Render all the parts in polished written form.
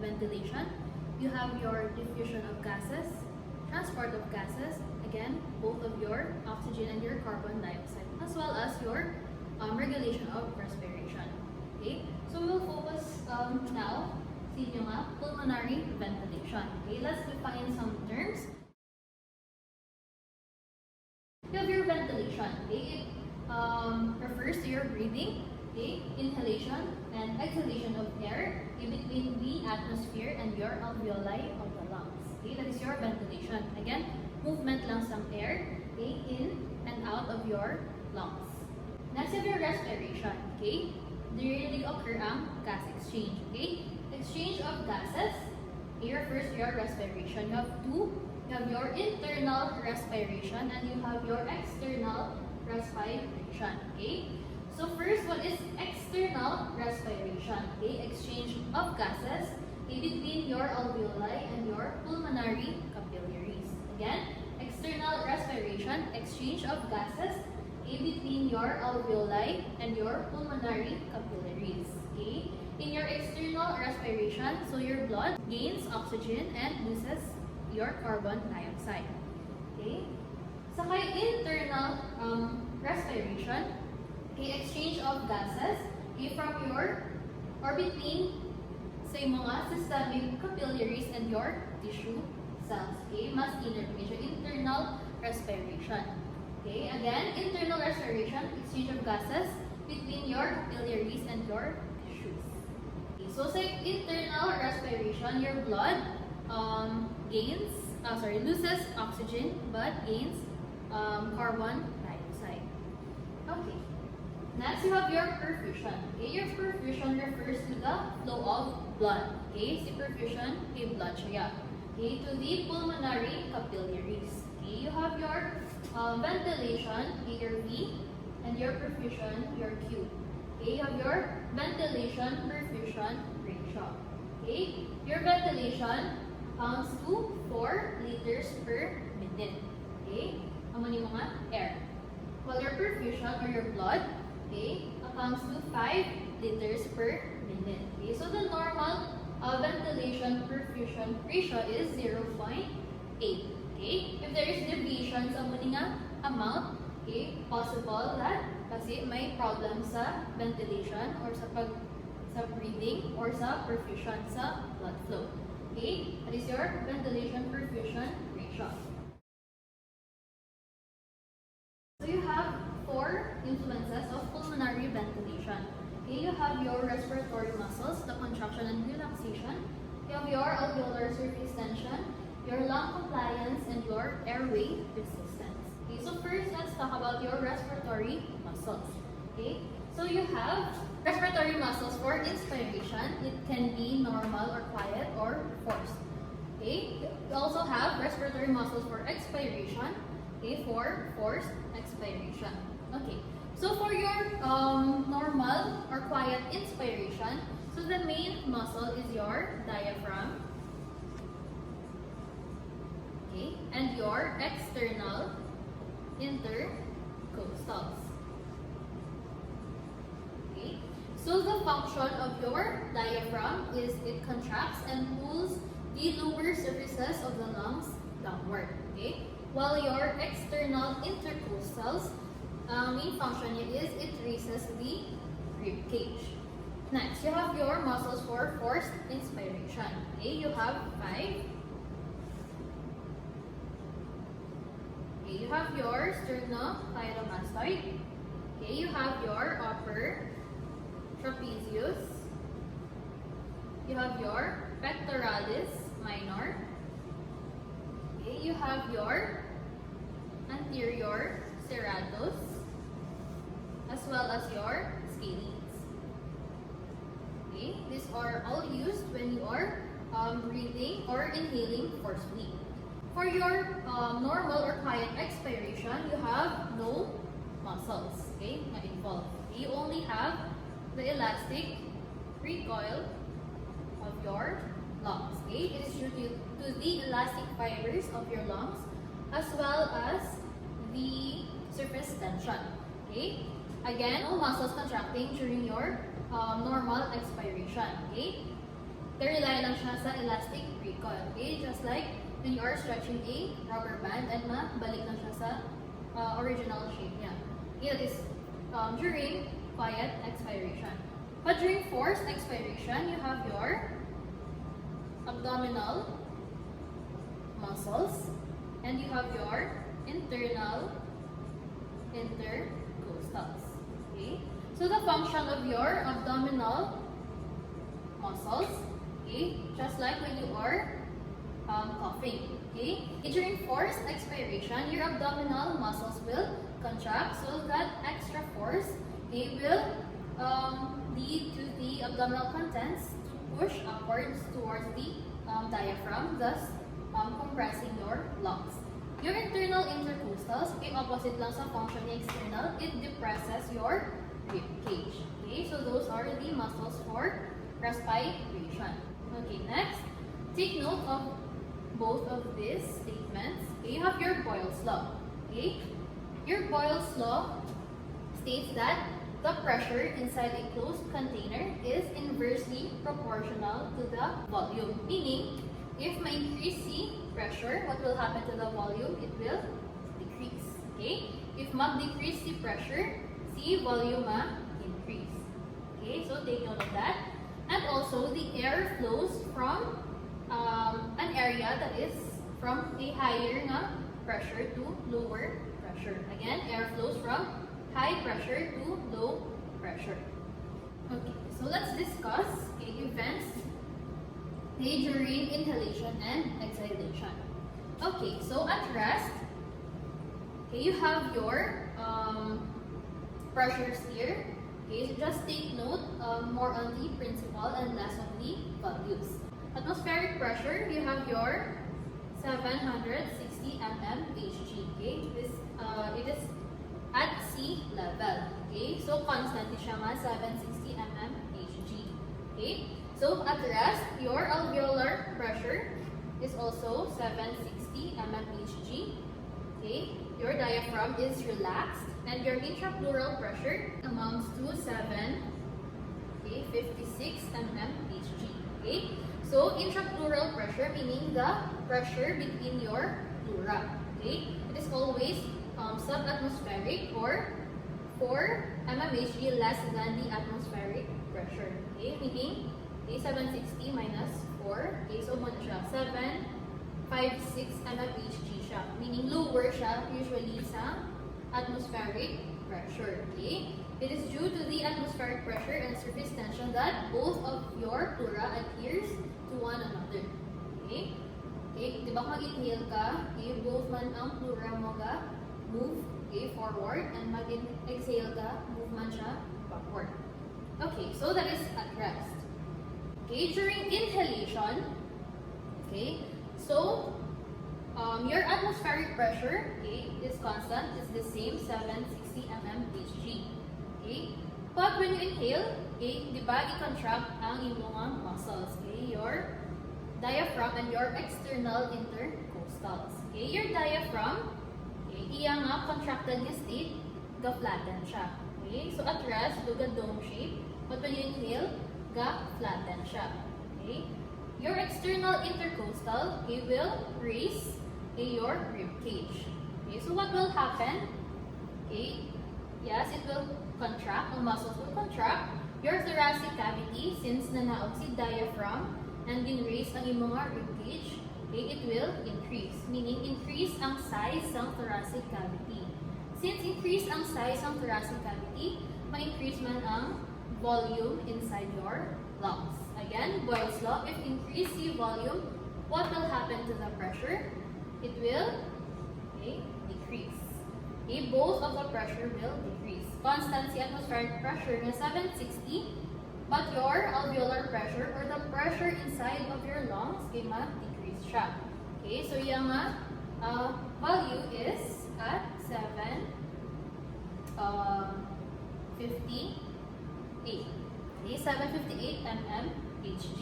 ventilation. You have your diffusion of gases, transport of gases, again, both of your oxygen and your carbon dioxide, as well as your regulation of respiration. Okay, so we'll focus now sa pulmonary ventilation. Okay, let's define some terms. You have your ventilation. Okay, it refers to your breathing, okay, inhalation and exhalation of air between the atmosphere and your alveoli of the lungs. Okay, that is your ventilation. Again, movement lang ng air, okay, in and out of your lungs. Next, you have your respiration. Okay, there occur ang gas exchange. Okay, exchange of gases. It refers to your respiration. You have two. You have your internal respiration and you have your external respiration. Okay, so first, what is external respiration? Okay, exchange of gases between your alveoli and your pulmonary capillaries. Again, external respiration, exchange of gases between your alveoli and your pulmonary capillaries. Okay, in your external respiration, so your blood gains oxygen and loses your carbon dioxide. Okay, so by internal respiration, okay, exchange of gases from your or between sa mga systemic capillaries and your tissue cells. Okay, mas information, internal respiration. Okay, again, internal respiration, exchange of gases between your capillaries and your tissues. Okay, so sa internal respiration, your blood loses oxygen but gains carbon dioxide. Okay. Next, you have your perfusion. Okay, your perfusion refers to the flow of blood. Okay, si perfusion, okay, blood siya. Okay, to the pulmonary capillaries. Okay, you have your ventilation, okay, your V, and your perfusion, your Q. Okay, you have your ventilation-perfusion ratio. Okay, your ventilation counts to 4 liters per minute. Okay, amo ni mga air. While your perfusion or your blood, okay, accounts to 5 liters per minute. Okay, so the normal ventilation perfusion ratio is 0.8. Okay, if there is deviation sa muninga amount, okay, possible that kasi may problem sa ventilation or sa breathing or sa perfusion sa blood flow. Okay, that is your ventilation perfusion ratio. So you have 4 influences of pulmonary ventilation. Okay, you have your respiratory muscles, the contraction and relaxation. You have your alveolar surface tension, your lung compliance, and your airway resistance. Okay, so first, let's talk about your respiratory muscles. Okay, so you have respiratory muscles for inspiration. It can be normal or quiet or forced. Okay, you also have respiratory muscles for expiration. Okay, for forced expiration. Okay, so for your normal or quiet inspiration, so the main muscle is your diaphragm. Okay, and your external intercostals. Okay, so the function of your diaphragm is it contracts and pulls the lower surfaces of the lungs downward. Okay, while your external intercostals main function is it raises the rib cage. Next, you have your muscles for forced inspiration. Okay, you have 5. Okay, you have your sternocleidomastoid. Okay, you have your upper trapezius. You have your pectoralis minor. Okay, you have your anterior serratus, as well as your scalenes. Okay, these are all used when you are breathing or inhaling forcefully. For your normal or quiet expiration, you have no muscles, okay, na involved. You only have the elastic recoil of your lungs. Okay, it is due to the elastic fibers of your lungs as well as the surface tension. Okay, again, no muscles contracting during your normal expiration. Okay, rely lang siya sa elastic recoil. Okay? Just like when you are stretching a rubber band and mabalik lang siya sa original shape niya. Okay, that is during quiet expiration. But during forced expiration, you have your abdominal muscles and you have your internal intercostals. Okay? So the function of your abdominal muscles, okay, just like when you are coughing. Okay? During forced expiration, your abdominal muscles will contract so that extra force will lead to the abdominal contents to push upwards towards the diaphragm, thus compressing your lungs. Your internal intercostals, okay, opposite lang sa function ng external, it depresses your rib cage. Okay, so those are the muscles for respiration. Okay, next, take note of both of these statements. Okay, you have your Boyle's law. Okay, your Boyle's law states that the pressure inside a closed container is inversely proportional to the volume. Meaning, if may increase the pressure, what will happen to the volume? It will decrease. Okay? If mag-decrease the pressure, the volume increase. Okay? So take note of that. And also, the air flows from an area that is from a higher pressure to lower pressure. Again, air flows from high pressure to low pressure. Okay, so let's discuss events during inhalation and exhalation. Okay, so at rest, you have your pressures here. Okay, so just take note more on the principal and less on the values. Atmospheric pressure, you have your 760 mmHg. Okay, it is at sea level. Okay, so constant siya nga 760 mmHg. Okay, so at rest, your alveolar pressure is also 760 mmHg. Okay, your diaphragm is relaxed and your intrapleural pressure amounts to 56 mmHg. Okay, so intrapleural pressure meaning the pressure between your pleura. Okay, it is always subatmospheric or 4 mmHg less than the atmospheric pressure. Okay, meaning 760 minus 4. Okay, so muna siya 756 mmHg siya. Meaning lower siya usually sa atmospheric pressure. Okay, it is due to the atmospheric pressure and surface tension that both of your pleura adheres to one another. Okay, okay, di ba kung mag-inhale ka, okay, both man ang pleura mo ga move, okay, forward, and mag-exhale ka, move man siya backward. Okay, so that is at rest. Okay, during inhalation, okay, so your atmospheric pressure, okay, is constant, is the same, 760 mmHg. Okay, but when you inhale, okay, di ba, i-contract ang imong muscles, okay, your diaphragm and your external intercostals. Okay, your diaphragm, iya nga contracted yung state, ga-flatten siya. Okay? So at rest, do dome shape. But when you inhale, ga-flatten siya. Okay? Your external intercostal, okay, will raise your rib cage. Okay? So what will happen? Okay? Yes, it will contract. The muscles will contract. Your thoracic cavity, since nanaog si diaphragm and gin-raise ang imong rib cage, okay, it will increase, meaning increase ang size ng thoracic cavity. Since increase ang size ng thoracic cavity, ma-increase man ang volume inside your lungs. Again, Boyle's law, if increase the volume, what will happen to the pressure? It will decrease. Okay, both of the pressure will decrease. Constant si atmospheric pressure na 760, but your alveolar pressure or the pressure inside of your lungs ay ma-decrease siya. Okay, so yung value is at 758. Okay, 758 mmHg.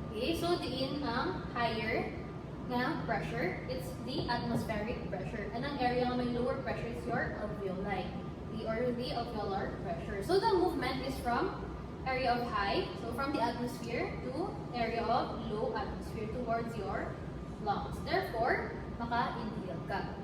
Okay, so diin ang higher na pressure, it's the atmospheric pressure. And ang area na may lower pressure is your alveoli, or the alveolar pressure. So the movement is from area of high, so from the atmosphere to area of low atmosphere towards your lungs. Therefore, maka-inhale ka.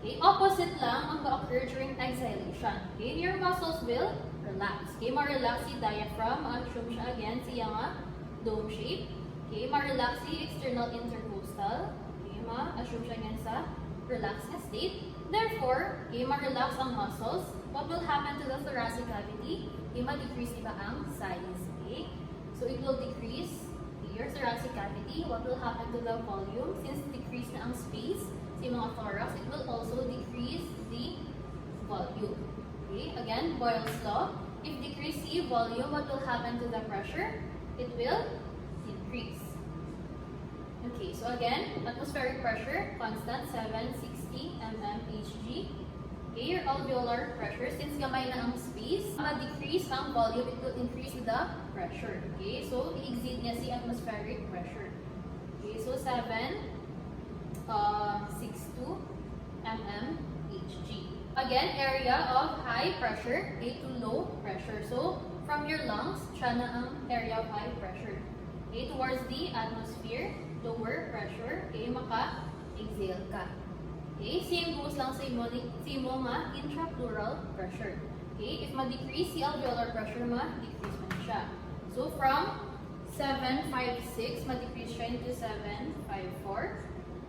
Okay, opposite lang ang ma-occur during exhalation. Okay, your muscles will relax. Okay, ma-relax si diaphragm, ma-assume siya again siya nga dome shape. Okay, ma-relax si external intercostal. Okay, ma-assume siya again sa relaxed state. Therefore, okay, ma-relax ang muscles. What will happen to the thoracic cavity? Okay, ma-decrease iba ang size. Okay, so it will decrease your thoracic cavity. What will happen to the volume? Since decrease na ang space sa mga thorax, it will also decrease the volume. Okay, again, Boyle's law. If decrease the volume, what will happen to the pressure? It will increase. Okay, so again, atmospheric pressure, constant, 760 mmHg. Okay, your alveolar pressure, since gamay na ang space, ma-decrease ang volume, it will increase the pressure. Okay, so i-exceed niya si atmospheric pressure. Okay, so 762 mmHg. Again, area of high pressure, okay, to low pressure. So, from your lungs, siya na ang area of high pressure. Okay, towards the atmosphere, lower pressure, okay, maka-exhale ka. Okay, same goes lang sa imo nga intrapleural pressure. Okay, if ma-decrease si alveolar pressure, ma-decrease man siya. So, from 756, ma-decrease siya into 754.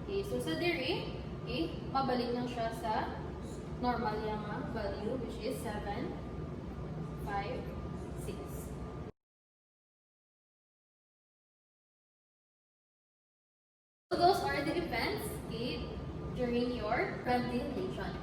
Okay, so sa diri, okay, mabalik lang siya sa normal yung value, which is 756. So those are the events, okay, during your ventilation.